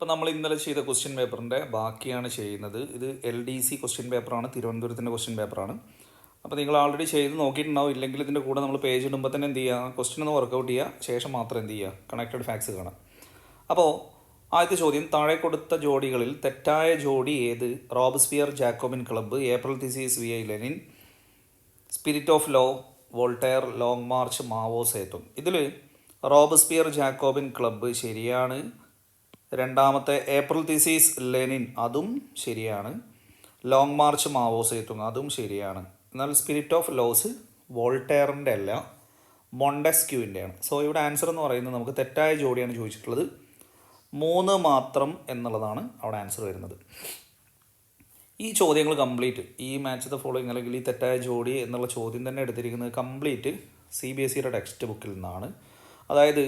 അപ്പോൾ നമ്മൾ ഇന്നലെ ചെയ്ത ക്വസ്റ്റ്യൻ പേപ്പറിൻ്റെ ബാക്കിയാണ് ചെയ്യുന്നത്. ഇത് LDC ക്വസ്റ്റ്യൻ പേപ്പറാണ്, തിരുവനന്തപുരത്തിൻ്റെ ക്വസ്റ്റ്യൻ പേപ്പറാണ്. അപ്പോൾ നിങ്ങൾ ആൾറെഡി ചെയ്ത് നോക്കിയിട്ടുണ്ടാവും. ഇല്ലെങ്കിൽ ഇതിൻ്റെ കൂടെ നമ്മൾ പേജ് ഇടുമ്പോൾ തന്നെ എന്ത് ചെയ്യുക, ക്വസ്റ്റ്യൻ ഒന്ന് വർക്കൗട്ട് ചെയ്യുക, ശേഷം മാത്രം എന്ത് ചെയ്യുക, കണക്റ്റഡ് ഫാക്ട്സ് കാണാം. അപ്പോൾ ആദ്യത്തെ ചോദ്യം, താഴെ കൊടുത്ത ജോഡികളിൽ തെറ്റായ ജോഡി ഏത്? Robespierre Jacobin club, April theses VI Lenin, spirit of law Voltaire, long march Mao Zedong. ഇതിൽ റോബസ്പിയർ ജാക്കോബിൻ ക്ലബ്ബ് ശരിയാണ്. രണ്ടാമത്തെ ഏപ്രിൽ തിസീസ് ലെനിൻ അതും ശരിയാണ്. ലോങ് മാർച്ച് മാവോ സേതുങ് അതും ശരിയാണ്. എന്നാൽ സ്പിരിറ്റ് ഓഫ് ലോസ് വോൾട്ടയറിൻ്റെ അല്ല, മൊണ്ടസ്ക്യൂവിൻ്റെയാണ്. സോ ഇവിടെ ആൻസർ എന്ന് പറയുന്നത് നമുക്ക് തെറ്റായ ജോഡിയാണ് ചോദിച്ചിട്ടുള്ളത്. 3 മാത്രം എന്നുള്ളതാണ് അവിടെ ആൻസർ വരുന്നത്. ഈ ചോദ്യങ്ങൾ കംപ്ലീറ്റ്, ഈ മാച്ച് ദ ഫോളോയിങ് അല്ലെങ്കിൽ ഈ തെറ്റായ ജോഡി എന്നുള്ള ചോദ്യം തന്നെ എടുത്തിരിക്കുന്നത് കംപ്ലീറ്റ് CBSEയുടെ ടെക്സ്റ്റ് ബുക്കിൽ നിന്നാണ്. അതായത്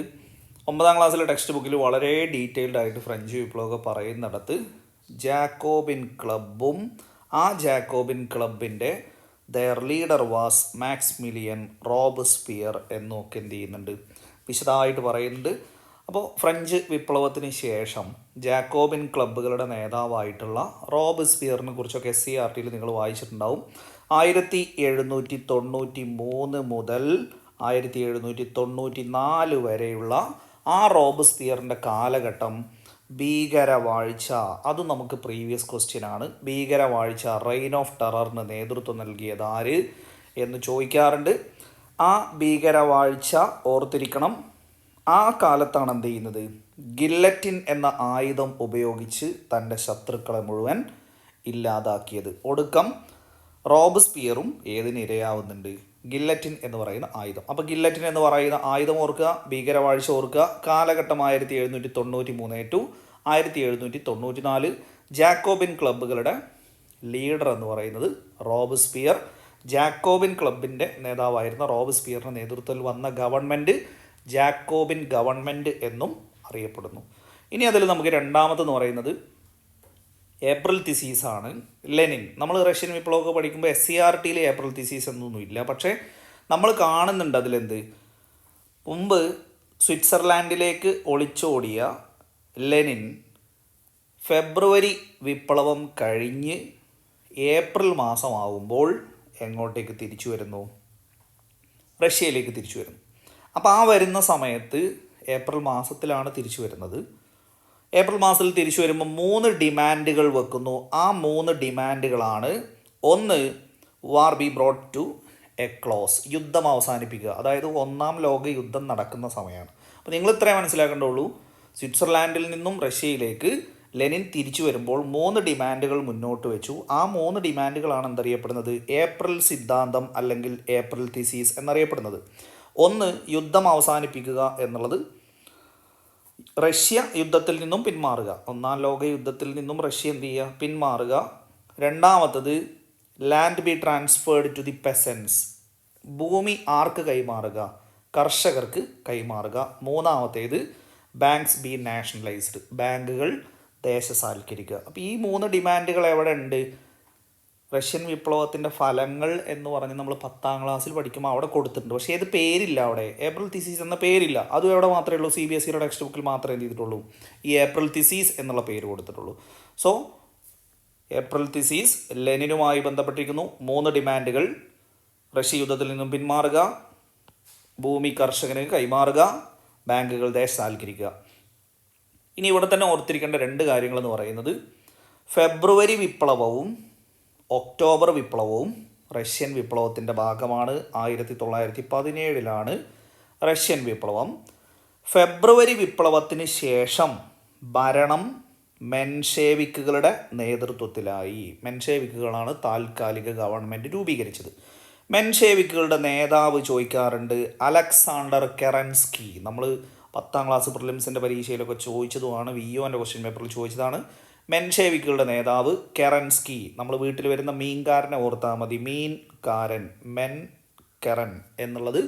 9ാം ക്ലാസ്സിലെ ടെക്സ്റ്റ് ബുക്കിൽ വളരെ ഡീറ്റെയിൽഡ് ആയിട്ട് ഫ്രഞ്ച് വിപ്ലവമൊക്കെ പറയുന്നിടത്ത് ജാക്കോബിൻ ക്ലബ്ബും ആ ജാക്കോബിൻ ക്ലബിൻ്റെ their leader was Maximilien Robespierre എന്നൊക്കെ എന്ത് ചെയ്യുന്നുണ്ട്, വിശദമായിട്ട് പറയുന്നുണ്ട്. അപ്പോൾ ഫ്രഞ്ച് വിപ്ലവത്തിന് ശേഷം ജാക്കോബിൻ ക്ലബ്ബുകളുടെ നേതാവായിട്ടുള്ള റോബസ്പിയറിനെ കുറിച്ചൊക്കെ SCERTയിൽ നിങ്ങൾ വായിച്ചിട്ടുണ്ടാവും. 1793 മുതൽ 1794 വരെയുള്ള ആ റോബസ്പിയറിൻ്റെ കാലഘട്ടം ഭീകരവാഴ്ച, അതും നമുക്ക് പ്രീവിയസ് ക്വസ്റ്റ്യൻ ആണ്. ഭീകരവാഴ്ച, റെയിൻ ഓഫ് ടെററിന് നേതൃത്വം നൽകിയത് ആര് എന്ന് ചോദിക്കാറുണ്ട്. ആ ഭീകരവാഴ്ച ഓർത്തിരിക്കണം. ആ കാലത്താണ് എന്ത് ചെയ്യുന്നത്, ഗില്ലറ്റിൻ എന്ന ആയുധം ഉപയോഗിച്ച് തൻ്റെ ശത്രുക്കളെ മുഴുവൻ ഇല്ലാതാക്കിയത്. ഒടുക്കം റോബസ്പിയറും ഏതിന് ഇരയാവുന്നുണ്ട്, ഗില്ലറ്റിൻ എന്ന് പറയുന്ന ആയുധം. അപ്പോൾ ഗില്ലറ്റിൻ എന്ന് പറയുന്ന ആയുധം ഓർക്കുക, ഭീകരവാഴ്ച ഓർക്കുക. കാലഘട്ടം 1793 ടു 1794. ജാക്കോബിൻ ക്ലബ്ബുകളുടെ ലീഡർ എന്ന് പറയുന്നത് റോബസ്പിയർ. ജാക്കോബിൻ ക്ലബിൻ്റെ നേതാവായിരുന്ന റോബസ്പിയറിൻ്റെ നേതൃത്വത്തിൽ വന്ന ഗവൺമെൻറ് ജാക്കോബിൻ ഗവൺമെൻറ് എന്നും അറിയപ്പെടുന്നു. ഇനി അതിൽ നമുക്ക് രണ്ടാമതെന്ന് പറയുന്നത് ഏപ്രിൽ തിസീസ് ആണ്. ലെനിൻ, നമ്മൾ റഷ്യൻ വിപ്ലവമൊക്കെ പഠിക്കുമ്പോൾ SCERTയിൽ ഏപ്രിൽ തിസീസ് എന്നൊന്നുമില്ല, പക്ഷേ നമ്മൾ കാണുന്നുണ്ട് അതിലെന്ത്, മുമ്പ് സ്വിറ്റ്സർലാൻഡിലേക്ക് ഒളിച്ചോടിയ ലെനിൻ ഫെബ്രുവരി വിപ്ലവം കഴിഞ്ഞ് ഏപ്രിൽ മാസമാകുമ്പോൾ എങ്ങോട്ടേക്ക് തിരിച്ചു വരുന്നു, റഷ്യയിലേക്ക് തിരിച്ചു വരുന്നു. അപ്പോൾ ആ വരുന്ന സമയത്ത് ഏപ്രിൽ മാസത്തിലാണ് തിരിച്ചു വരുന്നത്. ഏപ്രിൽ മാസത്തിൽ തിരിച്ചു വരുമ്പോൾ 3 ഡിമാൻഡുകൾ വെക്കുന്നു. ആ 3 ഡിമാൻഡുകളാണ്: ഒന്ന്, war be brought to a close, യുദ്ധം അവസാനിപ്പിക്കുക. അതായത് 1ാം ലോക യുദ്ധം നടക്കുന്ന സമയമാണ്. അപ്പോൾ നിങ്ങൾ ഇത്രയും മനസ്സിലാക്കേണ്ടുള്ളൂ, സ്വിറ്റ്സർലാൻഡിൽ നിന്നും റഷ്യയിലേക്ക് ലെനിൻ തിരിച്ചു വരുമ്പോൾ 3 ഡിമാൻഡുകൾ മുന്നോട്ട് വെച്ചു. ആ 3 ഡിമാൻഡുകളാണ് എന്തറിയപ്പെടുന്നത്, ഏപ്രിൽ സിദ്ധാന്തം അല്ലെങ്കിൽ ഏപ്രിൽ തിസീസ് എന്നറിയപ്പെടുന്നത്. ഒന്ന്, യുദ്ധം അവസാനിപ്പിക്കുക എന്നുള്ളത്, റഷ്യ യുദ്ധത്തിൽ നിന്നും പിന്മാറുക, 1ാം ലോക യുദ്ധത്തിൽ നിന്നും റഷ്യ എന്ത് ചെയ്യുക, പിന്മാറുക. രണ്ടാമത്തത്, land be transferred to the peasants, ഭൂമി ആർക്ക് കൈമാറുക, കർഷകർക്ക് കൈമാറുക. മൂന്നാമത്തേത്, ബാങ്ക്സ് ബി നാഷണലൈസ്ഡ്, ബാങ്കുകൾ ദേശസാൽക്കരിക്കുക. അപ്പോൾ ഈ 3 ഡിമാൻഡുകൾ എവിടെ ഉണ്ട്, റഷ്യൻ വിപ്ലവത്തിൻ്റെ ഫലങ്ങൾ എന്ന് പറഞ്ഞ് നമ്മൾ 10ാം ക്ലാസ്സിൽ പഠിക്കുമ്പോൾ അവിടെ കൊടുത്തിട്ടുണ്ട്. പക്ഷേ ഏത് പേരില്ല, അവിടെ ഏപ്രിൽ തിസീസ് എന്ന പേരില്ല. അതും എവിടെ മാത്രമേ ഉള്ളൂ, CBSEയുടെ ടെക്സ്റ്റ് ബുക്കിൽ മാത്രമേ എന്ത് ചെയ്തിട്ടുള്ളൂ, ഈ ഏപ്രിൽ തിസീസ് എന്നുള്ള പേര് കൊടുത്തിട്ടുള്ളൂ. സോ ഏപ്രിൽ തിസീസ് ലെനിനുമായി ബന്ധപ്പെട്ടിരിക്കുന്നു. 3 ഡിമാൻഡുകൾ: റഷ്യ യുദ്ധത്തിൽ നിന്നും പിന്മാറുക, ഭൂമി കർഷകന് കൈമാറുക, ബാങ്കുകൾ ദേശസാൽക്കരിക്കുക. ഇനി ഇവിടെ തന്നെ ഓർത്തിരിക്കേണ്ട 2 കാര്യങ്ങളെന്ന് പറയുന്നത്, ഫെബ്രുവരി വിപ്ലവവും ഒക്ടോബർ വിപ്ലവവും റഷ്യൻ വിപ്ലവത്തിൻ്റെ ഭാഗമാണ്. 1917 റഷ്യൻ വിപ്ലവം. ഫെബ്രുവരി വിപ്ലവത്തിന് ശേഷം ഭരണം മെൻഷേവിക്കുകളുടെ നേതൃത്വത്തിലായി. മെൻഷേവിക്കുകളാണ് താൽക്കാലിക ഗവൺമെൻറ് രൂപീകരിച്ചത്. മെൻഷേവിക്കുകളുടെ നേതാവ് ചോദിക്കാറുണ്ട്, അലക്സാണ്ടർ കെറൻസ്കി. നമ്മൾ 10ാം ക്ലാസ് പ്രിലിംസിൻ്റെ പരീക്ഷയിലൊക്കെ ചോദിച്ചതുമാണ്, VOൻ്റെ ക്വസ്റ്റ്യൻ പേപ്പറിൽ ചോദിച്ചതാണ്. മെൻഷേവിക്കുകളുടെ നേതാവ് കെറൻസ്കി. നമ്മൾ വീട്ടിൽ വരുന്ന മീൻകാരനെ ഓർത്താൽ മതി, മീൻകാരൻ, മെൻ കെറൻ എന്നുള്ളത്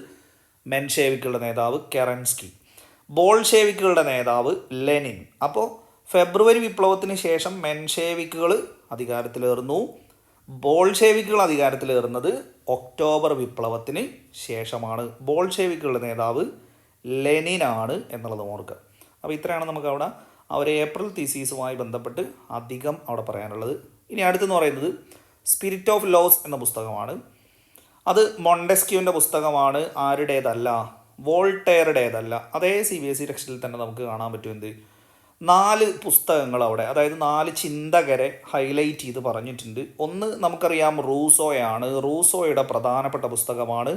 മെൻഷേവിക്കുകളുടെ നേതാവ് കെറൻസ്കി. ബോൾഷേവിക്കുകളുടെ നേതാവ് ലെനിൻ. അപ്പോൾ ഫെബ്രുവരി വിപ്ലവത്തിന് ശേഷം മെൻഷേവിക്കുകൾ അധികാരത്തിലേറുന്നു. ബോൾഷേവിക്കുകൾ അധികാരത്തിലേറുന്നത് ഒക്ടോബർ വിപ്ലവത്തിന് ശേഷമാണ്. ബോൾഷേവിക്കുകളുടെ നേതാവ് ലെനിനാണ് എന്നുള്ളത് ഓർക്കുക. അപ്പോൾ ഇത്രയാണ് നമുക്ക് അവിടെ ആ ഒരു ഏപ്രിൽ തീസീസുമായി ബന്ധപ്പെട്ട് അധികം അവിടെ പറയാനുള്ളത്. ഇനി അടുത്തെന്ന് പറയുന്നത് സ്പിരിറ്റ് ഓഫ് ലോസ് എന്ന പുസ്തകമാണ്. അത് മൊണ്ടെസ്ക്യൂവിൻ്റെ പുസ്തകമാണ്. ആരുടേതല്ല? വോൾട്ടയറുടേതല്ല. അതേ CBSE ടെക്സ്റ്റിൽ തന്നെ നമുക്ക് കാണാൻ പറ്റും എന്ത് 4 പുസ്തകങ്ങൾ അവിടെ, അതായത് 4 ചിന്തകരെ ഹൈലൈറ്റ് ചെയ്ത് പറഞ്ഞിട്ടുണ്ട്. ഒന്ന് നമുക്കറിയാം റൂസോയാണ്. റൂസോയുടെ പ്രധാനപ്പെട്ട പുസ്തകമാണ്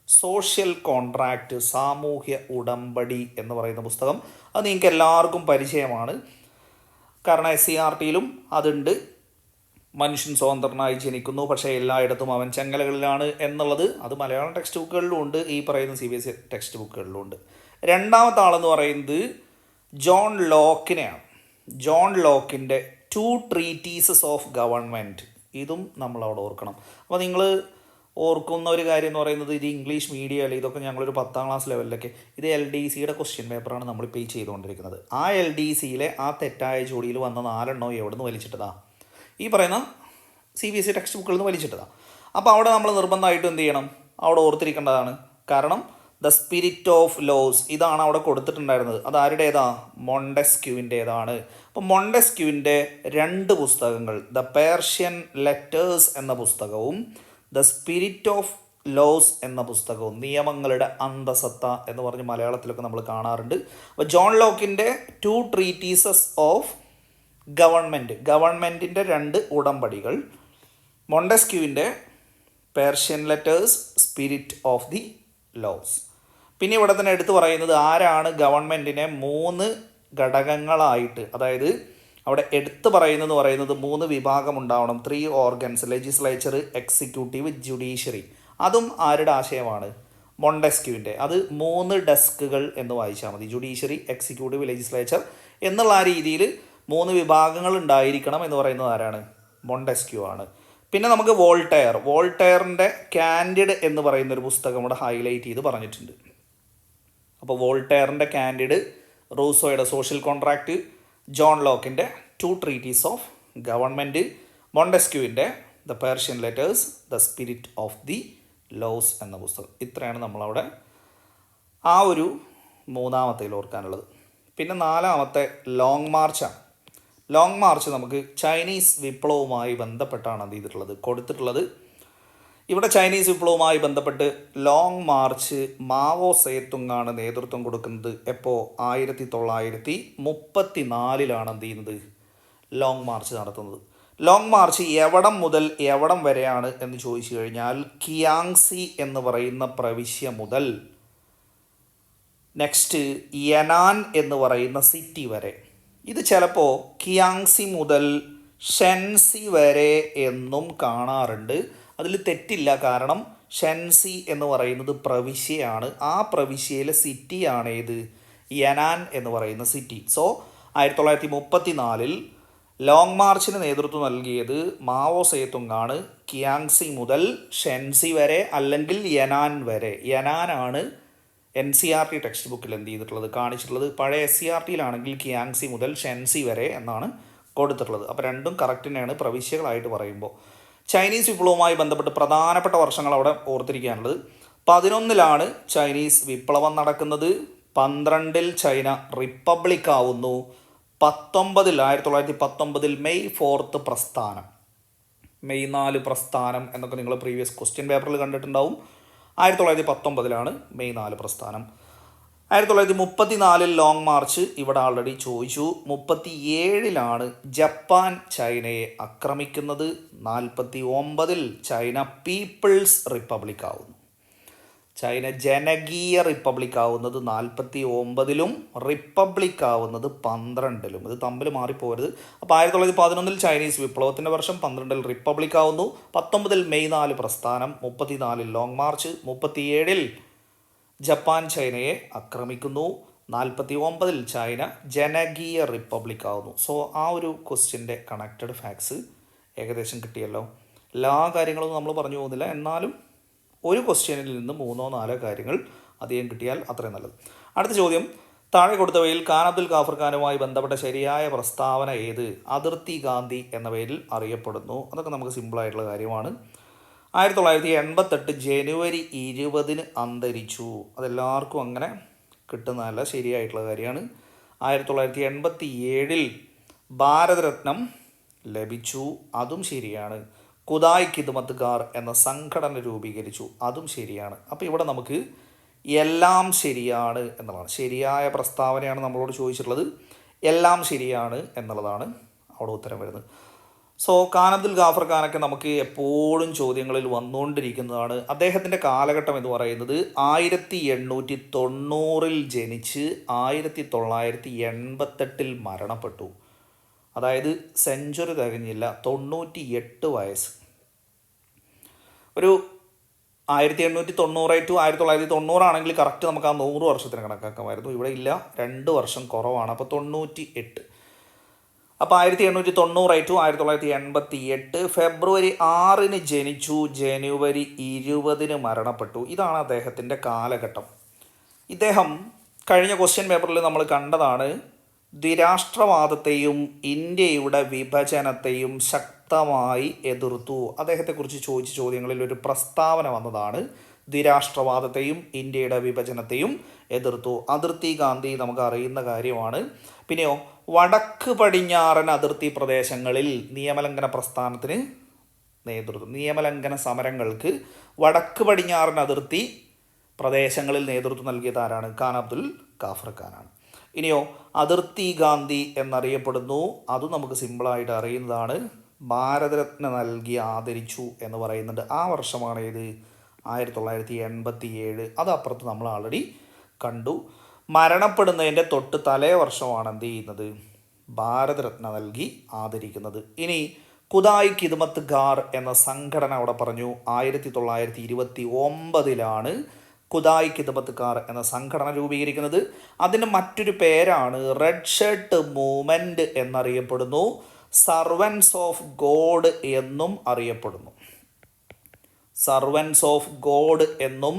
സോഷ്യൽ കോൺട്രാക്റ്റ്, സാമൂഹ്യ ഉടമ്പടി എന്ന് പറയുന്ന പുസ്തകം. അത് നിങ്ങൾക്ക് എല്ലാവർക്കും പരിചയമാണ്, കാരണം SCERTയിലും അതുണ്ട്. മനുഷ്യൻ സ്വതന്ത്രനായി ജനിക്കുന്നു, പക്ഷേ എല്ലായിടത്തും അവൻ ചെങ്ങലകളിലാണ് എന്നുള്ളത് അത് മലയാളം ടെക്സ്റ്റ് ബുക്കുകളിലും ഉണ്ട്, ഈ പറയുന്ന CBSE ടെക്സ്റ്റ് ബുക്കുകളിലും ഉണ്ട്. രണ്ടാമത്തെ ആളെന്ന് പറയുന്നത് ജോൺ ലോക്കിനെയാണ്. ജോൺ ലോക്കിൻ്റെ 2 ട്രീറ്റീസസ് ഓഫ് ഗവൺമെൻറ്, ഇതും നമ്മളവിടെ ഓർക്കണം. അപ്പോൾ നിങ്ങൾ ഓർക്കുന്ന ഒരു കാര്യം എന്ന് പറയുന്നത് ഇത് ഇംഗ്ലീഷ് മീഡിയം അല്ല, ഇതൊക്കെ ഞങ്ങളൊരു 10ാം ക്ലാസ് ലെവലിലൊക്കെ, ഇത് LDCയുടെ ക്വസ്റ്റ്യൻ പേപ്പറാണ് നമ്മളിപ്പോൾ ഈ ചെയ്തുകൊണ്ടിരിക്കുന്നത്. ആ LDCയിലെ ആ തെറ്റായ ജോഡിയിൽ വന്ന 4 എണ്ണം എവിടെ നിന്ന് വലിച്ചിട്ടതാ? ഈ പറയുന്ന CBSE ടെക്സ്റ്റ് ബുക്കുകളിൽ നിന്ന് വലിച്ചിട്ടതാണ്. അപ്പോൾ അവിടെ നമ്മൾ നിർബന്ധമായിട്ടും എന്ത് ചെയ്യണം? അവിടെ ഓർത്തിരിക്കേണ്ടതാണ്. കാരണം ദ സ്പിരിറ്റ് ഓഫ് ലോസ് ഇതാണ് അവിടെ കൊടുത്തിട്ടുണ്ടായിരുന്നത്. അത് ആരുടേതാ? മൊണ്ടെസ്ക്യൂവിൻ്റേതാണ്. അപ്പോൾ മൊണ്ടെസ്ക്യൂവിൻ്റെ 2 പുസ്തകങ്ങൾ, ദ പേർഷ്യൻ ലെറ്റേഴ്സ് എന്ന പുസ്തകവും ദ സ്പിരിറ്റ് ഓഫ് ലോസ് എന്ന പുസ്തകവും, നിയമങ്ങളുടെ അന്തസത്ത എന്ന് പറഞ്ഞ് മലയാളത്തിലൊക്കെ നമ്മൾ കാണാറുണ്ട്. അപ്പോൾ ജോൺ ലോക്കിൻ്റെ 2 ട്രീറ്റീസസ് ഓഫ് ഗവൺമെൻറ്റിൻ്റെ 2 ഉടമ്പടികൾ, മൊണ്ടെസ്ക്യൂവിൻ്റെ Persian letters, spirit of the laws. പിന്നെ ഇവിടെ തന്നെ എടുത്തു പറയുന്നത് ആരാണ് ഗവൺമെൻറ്റിനെ 3 ഘടകങ്ങളായിട്ട്, അതായത് അവിടെ എടുത്തു പറയുന്നത് 3 വിഭാഗം ഉണ്ടാവണം. 3 ഓർഗൻസ്, ലെജിസ്ലേച്ചർ, എക്സിക്യൂട്ടീവ്, ജുഡീഷ്യറി. അതും ആരുടെ ആശയമാണ്? മൊണ്ടെസ്ക്യൂവിൻ്റെ. അത് 3 ഡെസ്കുകൾ എന്ന് വായിച്ചാൽ മതി. ജുഡീഷ്യറി, എക്സിക്യൂട്ടീവ്, ലെജിസ്ലേച്ചർ എന്നുള്ള ആ രീതിയിൽ 3 വിഭാഗങ്ങൾ ഉണ്ടായിരിക്കണം എന്ന് പറയുന്നത് ആരാണ്? മൊണ്ടെസ്ക്യൂ ആണ്. പിന്നെ നമുക്ക് വോൾട്ടയറിൻ്റെ കാൻഡിഡ് എന്ന് പറയുന്ന ഒരു പുസ്തകം ഇവിടെ ഹൈലൈറ്റ് ചെയ്ത് പറഞ്ഞിട്ടുണ്ട്. അപ്പോൾ വോൾട്ടയറിൻ്റെ കാൻഡിഡ്, റൂസോയുടെ സോഷ്യൽ കോൺട്രാക്റ്റ്, ജോൺ ലോക്കിൻ്റെ 2 ട്രീറ്റീസ് ഓഫ് ഗവൺമെൻറ്, മൊണ്ടെസ്ക്യൂവിൻ്റെ the Persian letters, the spirit of the laws എന്ന പുസ്തകം. ഇത്രയാണ് നമ്മളവിടെ ആ ഒരു 3ാമത്തേൽ ഓർക്കാനുള്ളത്. പിന്നെ 4ാമത്തെ ലോങ് മാർച്ചാണ്. ലോങ് മാർച്ച് നമുക്ക് ചൈനീസ് വിപ്ലവവുമായി ബന്ധപ്പെട്ടാണ് എന്ത് ചെയ്തിട്ടുള്ളത്? കൊടുത്തിട്ടുള്ളത്. ഇവിടെ ചൈനീസ് വിപ്ലവവുമായി ബന്ധപ്പെട്ട് ലോങ് മാർച്ച് മാവോ സേതുങ്ങാണ് നേതൃത്വം കൊടുക്കുന്നത്. എപ്പോൾ? 1934 എന്ത് ചെയ്യുന്നത്? ലോങ് മാർച്ച് നടത്തുന്നത്. ലോങ് മാർച്ച് എവിടം മുതൽ എവിടം വരെയാണ് എന്ന് ചോദിച്ചു കഴിഞ്ഞാൽ കിയാങ്സി എന്ന് പറയുന്ന പ്രവിശ്യ മുതൽ നെക്സ്റ്റ് യനാൻ എന്ന് പറയുന്ന സിറ്റി വരെ. ഇത് ചിലപ്പോൾ കിയാങ്സി മുതൽ ഷെൻസി വരെ എന്നും കാണാറുണ്ട്. അതിൽ തെറ്റില്ല, കാരണം ഷെൻസി എന്ന് പറയുന്നത് പ്രവിശ്യയാണ്. ആ പ്രവിശ്യയിലെ സിറ്റിയാണ് ഏത്? യനാൻ എന്ന് പറയുന്ന സിറ്റി. സോ 1934 ലോങ് മാർച്ചിന് നേതൃത്വം നൽകിയത് മാവോ സേതുങ്ങാണ്. കിയാങ്സി മുതൽ ഷെൻസി വരെ അല്ലെങ്കിൽ യനാൻ വരെ. യനാനാണ് NCERT ടെക്സ്റ്റ് ബുക്കിൽ എന്ത് ചെയ്തിട്ടുള്ളത്? കാണിച്ചിട്ടുള്ളത്. പഴയ SCERTയിലാണെങ്കിൽ കിയാങ്സി മുതൽ ഷെൻസി വരെ എന്നാണ് കൊടുത്തിട്ടുള്ളത്. അപ്പോൾ രണ്ടും കറക്റ്റ് തന്നെയാണ് പ്രവിശ്യകളായിട്ട് പറയുമ്പോൾ. ചൈനീസ് വിപ്ലവവുമായി ബന്ധപ്പെട്ട് പ്രധാനപ്പെട്ട വർഷങ്ങൾ അവിടെ ഓർത്തിരിക്കാനുള്ളത്. 11 ചൈനീസ് വിപ്ലവം നടക്കുന്നത്. 12 ചൈന റിപ്പബ്ലിക് ആവുന്നു. 1919 മെയ് 4 പ്രസ്ഥാനം, മെയ് 4 പ്രസ്ഥാനം എന്നൊക്കെ നിങ്ങൾ പ്രീവിയസ് ക്വസ്റ്റ്യൻ പേപ്പറിൽ കണ്ടിട്ടുണ്ടാവും. 1919 മെയ് 4 പ്രസ്ഥാനം. 1934 ലോങ് മാർച്ച് ഇവിടെ ആൾറെഡി ചോദിച്ചു. 37 ജപ്പാൻ ചൈനയെ ആക്രമിക്കുന്നത്. 49 ചൈന പീപ്പിൾസ് റിപ്പബ്ലിക് ആവുന്നു. ചൈന ജനകീയ റിപ്പബ്ലിക് ആവുന്നത് 49 റിപ്പബ്ലിക് ആവുന്നത് 12. ഇത് തമ്മിൽ മാറിപ്പോരുത്. അപ്പോൾ 1911 ചൈനീസ് വിപ്ലവത്തിൻ്റെ വർഷം, 12 റിപ്പബ്ലിക് ആവുന്നു, 19 മെയ് 4 പ്രസ്ഥാനം, 34 ലോങ് മാർച്ച്, 37 ജപ്പാൻ ചൈനയെ ആക്രമിക്കുന്നു, 49 ചൈന ജനകീയ റിപ്പബ്ലിക് ആവുന്നു. സോ ആ ഒരു ക്വസ്റ്റ്യൻ്റെ കണക്റ്റഡ് ഫാക്ട്സ് ഏകദേശം കിട്ടിയല്ലോ. എല്ലാ കാര്യങ്ങളും നമ്മൾ പറഞ്ഞു പോകുന്നില്ല, എന്നാലും ഒരു ക്വസ്റ്റ്യനിൽ നിന്ന് 3-4 കാര്യങ്ങൾ അധികം കിട്ടിയാൽ അത്രയും നല്ലത്. അടുത്ത ചോദ്യം, താഴെ കൊടുത്തവയിൽ ഖാൻ അബ്ദുൽ ഗാഫർ ഖാനുമായി ബന്ധപ്പെട്ട ശരിയായ പ്രസ്താവന ഏത്? അതിർത്തി ഗാന്ധി എന്ന പേരിൽ അറിയപ്പെടുന്നു. അതൊക്കെ നമുക്ക് സിമ്പിളായിട്ടുള്ള കാര്യമാണ്. 1988 ജനുവരി 20 അന്തരിച്ചു. അതെല്ലാവർക്കും അങ്ങനെ കിട്ടുന്നതല്ല, ശരിയായിട്ടുള്ള കാര്യമാണ്. 1987 ഭാരതരത്നം ലഭിച്ചു, അതും ശരിയാണ്. ഖുദായ് ഖിദ്മത്ത്ഗാർ എന്ന സംഘടന രൂപീകരിച്ചു, അതും ശരിയാണ്. അപ്പോൾ ഇവിടെ നമുക്ക് എല്ലാം ശരിയാണ് എന്നുള്ളതാണ്, ശരിയായ പ്രസ്താവനയാണ് നമ്മളോട് ചോദിച്ചിട്ടുള്ളത്. എല്ലാം ശരിയാണ് എന്നുള്ളതാണ് അവിടെ ഉത്തരം വരുന്നത്. സോ ഖാൻ അബ്ദുൽ ഗാഫർ ഖാനൊക്കെ നമുക്ക് എപ്പോഴും ചോദ്യങ്ങളിൽ വന്നുകൊണ്ടിരിക്കുന്നതാണ്. അദ്ദേഹത്തിൻ്റെ കാലഘട്ടം എന്ന് പറയുന്നത് 1890 ജനിച്ച് 1988 മരണപ്പെട്ടു. അതായത് സെഞ്ചുറി തികഞ്ഞില്ല, 98 വയസ്സ്. ഒരു 1890 ടു 1990 ആണെങ്കിൽ കറക്റ്റ് നമുക്ക് ആ 100 വർഷത്തിന് കണക്കാക്കാമായിരുന്നു. ഇവിടെ ഇല്ല, 2 വർഷം കുറവാണ്. അപ്പോൾ 98. അപ്പോൾ 1890 ടു 1988, ഫെബ്രുവരി 6 ജനിച്ചു, ജനുവരി 20 മരണപ്പെട്ടു. ഇതാണ് അദ്ദേഹത്തിൻ്റെ കാലഘട്ടം. ഇദ്ദേഹം കഴിഞ്ഞ ക്വസ്റ്റ്യൻ പേപ്പറിൽ നമ്മൾ കണ്ടതാണ്, ദ്വിരാഷ്ട്രവാദത്തെയും ഇന്ത്യയുടെ വിഭജനത്തെയും ശക്തമായി എതിർത്തു. അദ്ദേഹത്തെക്കുറിച്ച് ചോദിച്ച ചോദ്യങ്ങളിൽ ഒരു പ്രസ്താവന വന്നതാണ്, ദ്വിരാഷ്ട്രവാദത്തെയും ഇന്ത്യയുടെ വിഭജനത്തെയും എതിർത്തു. അതിർത്തി ഗാന്ധി നമുക്ക് അറിയുന്ന കാര്യമാണ്. പിന്നെയോ വടക്ക് പടിഞ്ഞാറൻ അതിർത്തി പ്രദേശങ്ങളിൽ നിയമലംഘന പ്രസ്ഥാനത്തിന് നേതൃത്വം, നിയമലംഘന സമരങ്ങൾക്ക് വടക്ക് പടിഞ്ഞാറൻ അതിർത്തി പ്രദേശങ്ങളിൽ നേതൃത്വം നൽകിയത് ആരാണ്? ഖാൻ അബ്ദുൽ ഗാഫർ ഖാനാണ്. ഇനിയോ അതിർത്തി ഗാന്ധി എന്നറിയപ്പെടുന്നു, അതും നമുക്ക് സിമ്പിളായിട്ട് അറിയുന്നതാണ്. ഭാരതരത്ന നൽകി ആദരിച്ചു എന്ന് പറയുന്നുണ്ട്. ആ വർഷമാണ് ഏത്? 1987. അത് അപ്പുറത്ത് നമ്മൾ ആൾറെഡി കണ്ടു. മരണപ്പെടുന്നതിൻ്റെ തൊട്ട് തലേ വർഷമാണ് എന്ത് ചെയ്യുന്നത്? ഭാരതരത്ന നൽകി ആദരിക്കുന്നത്. ഇനി ഖുദായ് ഖിദ്മത്ത്ഗാർ എന്ന സംഘടന അവിടെ പറഞ്ഞു 1929 ഖുദായ് ഖിദ്മത്ത്ഗാർ എന്ന സംഘടന രൂപീകരിക്കുന്നത്. അതിന് മറ്റൊരു പേരാണ് റെഡ് ഷർട്ട് മൂവ്മെൻറ്റ് എന്നറിയപ്പെടുന്നു, സർവൻസ് ഓഫ് ഗോഡ് എന്നും അറിയപ്പെടുന്നു. സർവൻസ് ഓഫ് ഗോഡ് എന്നും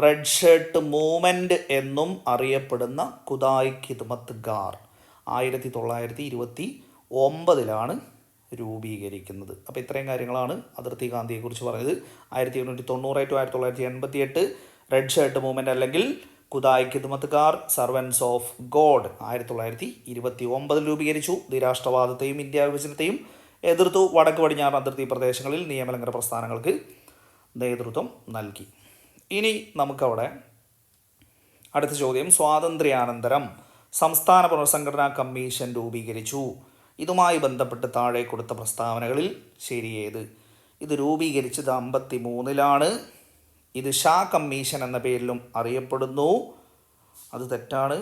റെഡ് ഷർട്ട് മൂവ്മെൻറ്റ് എന്നും അറിയപ്പെടുന്ന ഖുദായ് ഖിദ്മത്ത്ഗാർ 1929 രൂപീകരിക്കുന്നത്. അപ്പോൾ ഇത്രയും കാര്യങ്ങളാണ് അതിർത്തി ഗാന്ധിയെക്കുറിച്ച് പറഞ്ഞത്. 1890 ടു 1988 റെഡ് ഷർട്ട് മൂവ്മെൻറ്റ് അല്ലെങ്കിൽ ഖുദായ് ഖിദ്മത്ത്ഗാർ, സർവൻസ് ഓഫ് ഗോഡ് 1929 രൂപീകരിച്ചു. ദ്വിരാഷ്ട്രവാദത്തെയും ഇന്ത്യ വിഭജനത്തെയും എതിർത്തു. വടക്ക് പടിഞ്ഞാറൻ അതിർത്തി പ്രദേശങ്ങളിൽ നിയമലംഘന പ്രസ്ഥാനങ്ങൾക്ക് നേതൃത്വം നൽകി. ഇനി നമുക്കവിടെ അടുത്ത ചോദ്യം, സ്വാതന്ത്ര്യാനന്തരം സംസ്ഥാന പുനർസംഘടനാ കമ്മീഷൻ രൂപീകരിച്ചു. ഇതുമായി ബന്ധപ്പെട്ട് താഴെ കൊടുത്ത പ്രസ്താവനകളിൽ ശരിയേത്? ഇത് രൂപീകരിച്ചത് 1953. ഇത് ഷാ കമ്മീഷൻ എന്ന പേരിലും അറിയപ്പെടുന്നു, അത് തെറ്റാണ്.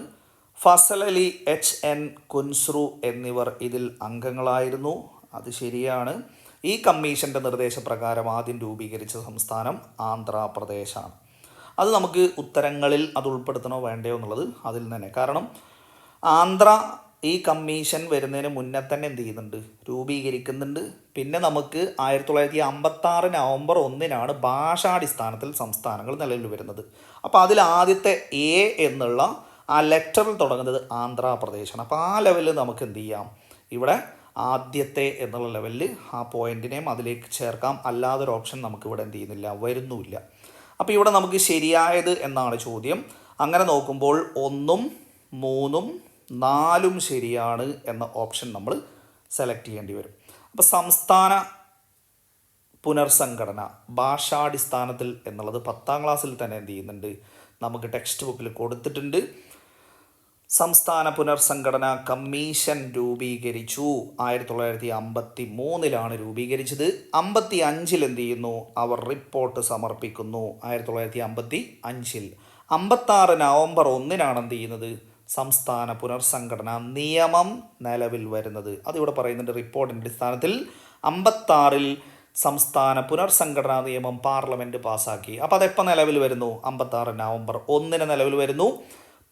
ഫസൽ അലി, HN കുൻസ്രു എന്നിവർ ഇതിൽ അംഗങ്ങളായിരുന്നു, അത് ശരിയാണ്. ഈ കമ്മീഷൻ്റെ നിർദ്ദേശപ്രകാരം ആദ്യം രൂപീകരിച്ച സംസ്ഥാനം ആന്ധ്രാപ്രദേശാണ്. അത് നമുക്ക് ഉത്തരങ്ങളിൽ അത് ഉൾപ്പെടുത്തണോ വേണ്ടയോ എന്നുള്ളത് അതിൽ തന്നെ. കാരണം ആന്ധ്ര ഈ കമ്മീഷൻ വരുന്നതിന് മുന്നേ തന്നെ എന്ത് ചെയ്യുന്നുണ്ട്? രൂപീകരിക്കുന്നുണ്ട്. പിന്നെ നമുക്ക് 1956 നവംബർ 1 ഭാഷാടിസ്ഥാനത്തിൽ സംസ്ഥാനങ്ങൾ നിലവിൽ വരുന്നത്. അപ്പോൾ അതിൽ ആദ്യത്തെ A എന്നുള്ള ആ ലെറ്ററിൽ തുടങ്ങുന്നത് ആന്ധ്രാപ്രദേശാണ്. അപ്പോൾ ആ ലെവലിൽ നമുക്ക് എന്ത് ചെയ്യാം? ഇവിടെ ആദ്യത്തെ എന്നുള്ള ലെവലിൽ ആ പോയിൻറ്റിനെയും അതിലേക്ക് ചേർക്കാം. അല്ലാതൊരു ഓപ്ഷൻ നമുക്കിവിടെ എന്ത് ചെയ്യുന്നില്ല, വരുന്നുമില്ല. അപ്പോൾ ഇവിടെ നമുക്ക് ശരിയായത് എന്നാണ് ചോദ്യം. അങ്ങനെ നോക്കുമ്പോൾ 1, 3, 4 ശരിയാണ് എന്ന ഓപ്ഷൻ നമ്മൾ സെലക്ട് ചെയ്യേണ്ടി വരും. അപ്പോൾ സംസ്ഥാന പുനർസംഘടന ഭാഷാടിസ്ഥാനത്തിൽ എന്നുള്ളത് 10ാം ക്ലാസ്സിൽ തന്നെ എന്ത് ചെയ്യുന്നുണ്ട്, നമുക്ക് ടെക്സ്റ്റ് ബുക്കിൽ കൊടുത്തിട്ടുണ്ട്. സംസ്ഥാന പുനർസംഘടനാ കമ്മീഷൻ രൂപീകരിച്ചു. 1953 രൂപീകരിച്ചത്. 55 എന്ത് ചെയ്യുന്നു? അവർ റിപ്പോർട്ട് സമർപ്പിക്കുന്നു. 1955. 56 നവംബർ 1 എന്ത് ചെയ്യുന്നത്? സംസ്ഥാന പുനർസംഘടനാ നിയമം നിലവിൽ വരുന്നത്. അതിവിടെ പറയുന്നുണ്ട് റിപ്പോർട്ടിൻ്റെ അടിസ്ഥാനത്തിൽ 56 സംസ്ഥാന പുനർസംഘടനാ നിയമം പാർലമെൻറ്റ് പാസ്സാക്കി. അപ്പോൾ അതെപ്പോൾ നിലവിൽ വരുന്നു? 56 നവംബർ 1 നിലവിൽ വരുന്നു.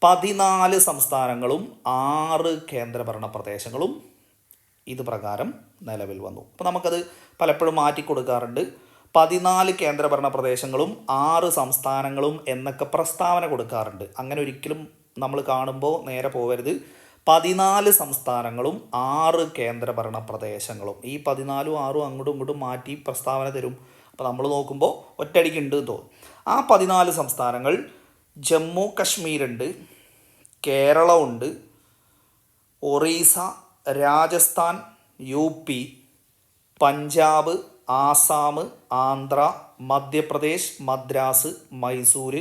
14 സംസ്ഥാനങ്ങളും 6 കേന്ദ്രഭരണ പ്രദേശങ്ങളും ഇത് പ്രകാരം നിലവിൽ വന്നു. അപ്പോൾ നമുക്കത് പലപ്പോഴും മാറ്റിക്കൊടുക്കാറുണ്ട്. 14 കേന്ദ്രഭരണ പ്രദേശങ്ങളും 6 സംസ്ഥാനങ്ങളും എന്നൊക്കെ പ്രസ്താവന കൊടുക്കാറുണ്ട്. അങ്ങനെ ഒരിക്കലും നമ്മൾ കാണുമ്പോൾ നേരെ പോകരുത്. 14 സംസ്ഥാനങ്ങളും 6 കേന്ദ്രഭരണ പ്രദേശങ്ങളും, ഈ 14ഉം 6ഉം അങ്ങോട്ടും ഇങ്ങോട്ടും മാറ്റി പ്രസ്താവന തരും. അപ്പോൾ നമ്മൾ നോക്കുമ്പോൾ ഒറ്റയടിക്ക് ഉണ്ട് തോന്നും. ആ 14 സംസ്ഥാനങ്ങൾ ജമ്മു കശ്മീരുണ്ട്, കേരളമുണ്ട്, ഒറീസ, രാജസ്ഥാൻ, UP, പഞ്ചാബ്, ആസാം, ആന്ധ്ര, മധ്യപ്രദേശ്, മദ്രാസ്, മൈസൂർ,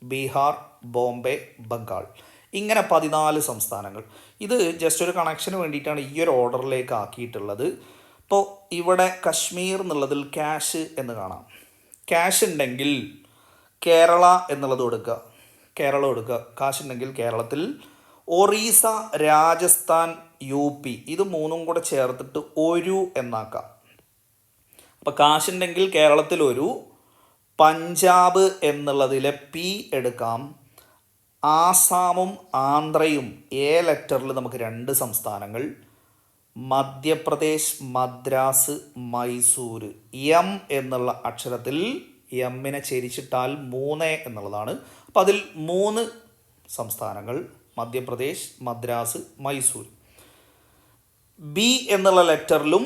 ബീഹാർ, ബോംബെ, ബംഗാൾ. ഇങ്ങനെ 14 സംസ്ഥാനങ്ങൾ. ഇത് ജസ്റ്റ് ഒരു കണക്ഷന് വേണ്ടിയിട്ടാണ് ഈ ഒരു ഓർഡറിലേക്ക് ആക്കിയിട്ടുള്ളത്. ഇപ്പോൾ ഇവിടെ കശ്മീർ എന്നുള്ളതിൽ ക്യാഷ് എന്ന് കാണാം. ക്യാഷ് ഉണ്ടെങ്കിൽ കേരള എന്നുള്ളത് കൊടുക്കുക, കേരളം എടുക്കുക. കാശ് ഉണ്ടെങ്കിൽ കേരളത്തിൽ. ഒറീസ, രാജസ്ഥാൻ, UP ഇത് മൂന്നും കൂടെ ചേർത്തിട്ട് ഒരു എന്നാക്കാം. അപ്പോൾ കാശുണ്ടെങ്കിൽ കേരളത്തിൽ ഒരു, പഞ്ചാബ് എന്നുള്ളതിലെ P എടുക്കാം. ആസാമും ആന്ധ്രയും A ലെറ്ററിൽ നമുക്ക് 2 സംസ്ഥാനങ്ങൾ. മധ്യപ്രദേശ്, മദ്രാസ്, മൈസൂർ M എന്നുള്ള അക്ഷരത്തിൽ എമ്മിനെ ചരിച്ചിട്ടാൽ 3 എന്നുള്ളതാണ്. അപ്പം അതിൽ 3 സംസ്ഥാനങ്ങൾ മധ്യപ്രദേശ്, മദ്രാസ്, മൈസൂർ. B എന്നുള്ള ലെറ്ററിലും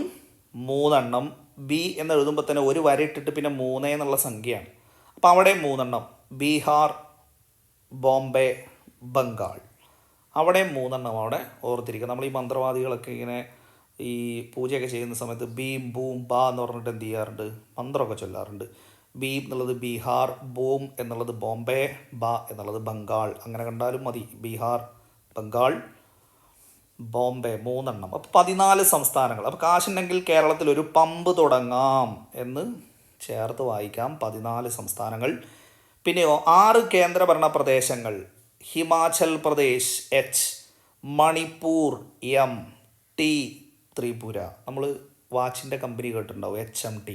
3 എണ്ണം. B എന്ന് എഴുതുമ്പോൾ തന്നെ ഒരു വര ഇട്ടിട്ട് പിന്നെ 3 എന്നുള്ള സംഖ്യയാണ്. അപ്പോൾ അവിടെ 3 എണ്ണം. ബീഹാർ, ബോംബെ, ബംഗാൾ അവിടെ 3 എണ്ണം അവിടെ ഓർത്തിരിക്കുക. നമ്മൾ ഈ മന്ത്രവാദികളൊക്കെ ഇങ്ങനെ ഈ പൂജയൊക്കെ ചെയ്യുന്ന സമയത്ത് ബീം ബൂം ബാ എന്ന് പറഞ്ഞിട്ട് എന്ത് ചെയ്യാറുണ്ട്, മന്ത്രമൊക്കെ ചൊല്ലാറുണ്ട്. ബീം എന്നുള്ളത് ബീഹാർ, ബൂം എന്നുള്ളത് ബോംബെ, ബാ എന്നുള്ളത് ബംഗാൾ. അങ്ങനെ കണ്ടാലും മതി. ബീഹാർ, ബംഗാൾ, ബോംബെ 3 എണ്ണം. അപ്പോൾ 14 സംസ്ഥാനങ്ങൾ. അപ്പോൾ കാശുണ്ടെങ്കിൽ കേരളത്തിൽ ഒരു പമ്പ് തുടങ്ങാം എന്ന് ചേർത്ത് വായിക്കാം. 14 സംസ്ഥാനങ്ങൾ. പിന്നെയോ 6 കേന്ദ്രഭരണ പ്രദേശങ്ങൾ. Himachal Pradesh H, Manipur M, T, Tripura. നമ്മൾ വാച്ചിൻ്റെ കമ്പനി കേട്ടിട്ടുണ്ടാവും HMT.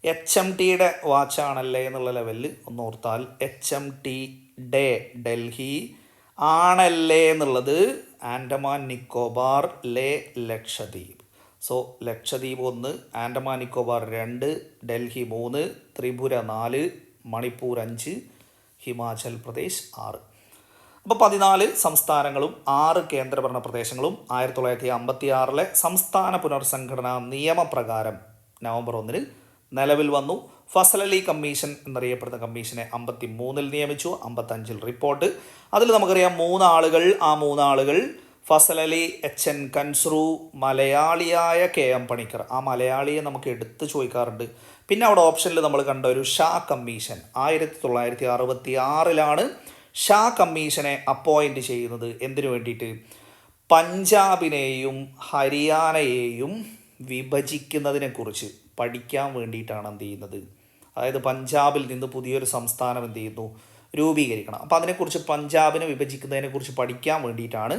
HMTയുടെ വാച്ചാണല്ലേ എന്നുള്ള ലെവലിൽ ഒന്ന് ഓർത്താൽ HMT ഡേ ഡൽഹി, ആണല്ലേ എന്നുള്ളത് ആൻഡമാൻ നിക്കോബാർ, ലേ ലക്ഷദ്വീപ്. സോ ലക്ഷദ്വീപ് 1, ആൻഡമാൻ നിക്കോബാർ 2, ഡൽഹി 3, ത്രിപുര 4, മണിപ്പൂർ 5, ഹിമാചൽ പ്രദേശ് 6. അപ്പോൾ 14 സംസ്ഥാനങ്ങളും 6 കേന്ദ്രഭരണ പ്രദേശങ്ങളും 1956 സംസ്ഥാന പുനർസംഘടനാ നിയമപ്രകാരം നവംബർ 1 നിലവിൽ വന്നു. ഫസൽ അലി കമ്മീഷൻ എന്നറിയപ്പെടുന്ന കമ്മീഷനെ 53 നിയമിച്ചു, 55 റിപ്പോർട്ട്. അതിൽ നമുക്കറിയാം 3 ആളുകൾ. ആ 3 ആളുകൾ ഫസൽ അലി, HN കൻസ്രു, മലയാളിയായ KM പണിക്കർ. ആ മലയാളിയെ നമുക്ക് എടുത്ത് ചോദിക്കാറുണ്ട്. പിന്നെ അവിടെ ഓപ്ഷനിൽ നമ്മൾ കണ്ട ഒരു ഷാ കമ്മീഷൻ 1966 ഷാ കമ്മീഷനെ അപ്പോയിൻറ്റ് ചെയ്യുന്നത്. എന്തിനു വേണ്ടിയിട്ട്? പഞ്ചാബിനെയും ഹരിയാനയെയും വിഭജിക്കുന്നതിനെക്കുറിച്ച് പഠിക്കാൻ വേണ്ടിയിട്ടാണ് എന്ത് ചെയ്യുന്നത്. അതായത് പഞ്ചാബിൽ നിന്ന് പുതിയൊരു സംസ്ഥാനം എന്ത് ചെയ്യുന്നു, രൂപീകരിക്കണം. അപ്പോൾ അതിനെക്കുറിച്ച് പഞ്ചാബിനെ വിഭജിക്കുന്നതിനെക്കുറിച്ച് പഠിക്കാൻ വേണ്ടിയിട്ടാണ്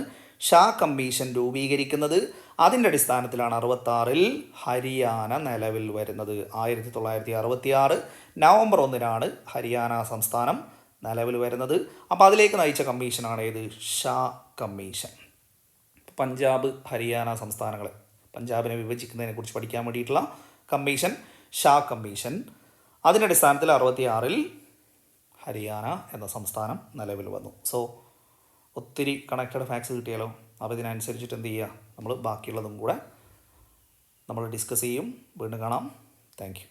ഷാ കമ്മീഷൻ രൂപീകരിക്കുന്നത്. അതിൻ്റെ അടിസ്ഥാനത്തിലാണ് 66 ഹരിയാന നിലവിൽ വരുന്നത്. 1966 നവംബർ 1 ഹരിയാന സംസ്ഥാനം നിലവിൽ വരുന്നത്. അപ്പോൾ അതിലേക്ക് നയിച്ച കമ്മീഷനാണ് ഏത്? ഷാ കമ്മീഷൻ. പഞ്ചാബ്, ഹരിയാന സംസ്ഥാനങ്ങളെ പഞ്ചാബിനെ വിഭജിക്കുന്നതിനെക്കുറിച്ച് പഠിക്കാൻ വേണ്ടിയിട്ടുള്ള കമ്മീഷൻ ഷാ കമ്മീഷൻ. അതിൻ്റെ അടിസ്ഥാനത്തിൽ 66 ഹരിയാന എന്ന സംസ്ഥാനം നിലവിൽ വന്നു. സോ ഒത്തിരി കണക്റ്റഡ് ഫാക്ട്സ് കിട്ടിയാലോ. അപ്പോൾ ഇതിനനുസരിച്ചിട്ട് എന്ത് ചെയ്യുക, നമ്മൾ ബാക്കിയുള്ളതും കൂടെ നമ്മൾ ഡിസ്കസ് ചെയ്യും. വീണ്ടും കാണാം. Thank you.